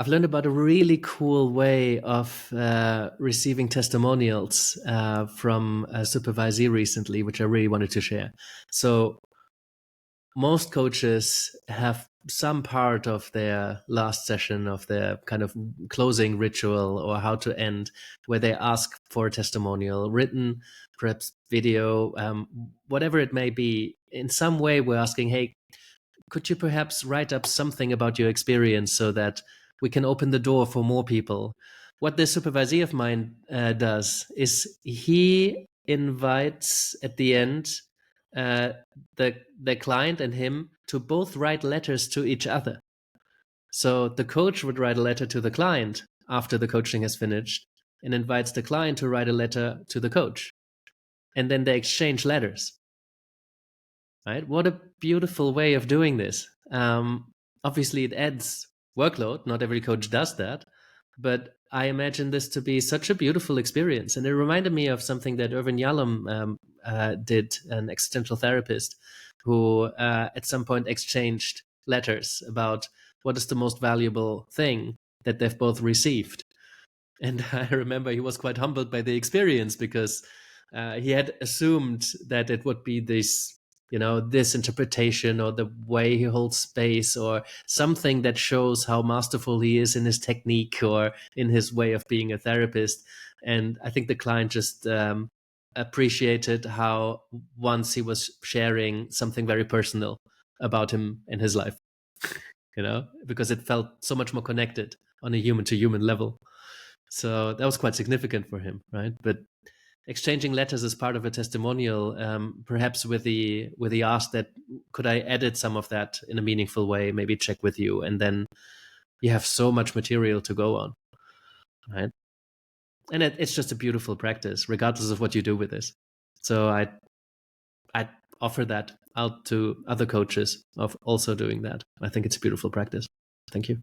I've learned about a really cool way of receiving testimonials from a supervisee recently, which I really wanted to share. So most coaches have some part of their last session of their kind of closing ritual or how to end where they ask for a testimonial, written, perhaps video, whatever it may be. In some way, we're asking, hey, could you perhaps write up something about your experience so that we can open the door for more people? What this supervisee of mine does is he invites at the end uh, the client and him to both write letters to each other. So the coach would write a letter to the client after the coaching has finished and invites the client to write a letter to the coach. And then they exchange letters. Right? What a beautiful way of doing this. Obviously, it adds workload. Not every coach does that. But I imagine this to be such a beautiful experience. And it reminded me of something that Irvin Yalom did, an existential therapist, who at some point exchanged letters about what is the most valuable thing that they've both received. And I remember he was quite humbled by the experience because he had assumed that it would be this, this interpretation or the way he holds space or something that shows how masterful he is in his technique or in his way of being a therapist. And I think the client just appreciated how once he was sharing something very personal about him in his life, because it felt so much more connected on a human to human level. So that was quite significant for him, right? But exchanging letters as part of a testimonial, perhaps with the ask that could I edit some of that in a meaningful way, maybe check with you, and then you have so much material to go on, right? And it's just a beautiful practice, regardless of what you do with this. So I offer that out to other coaches of also doing that. I think it's a beautiful practice. Thank you.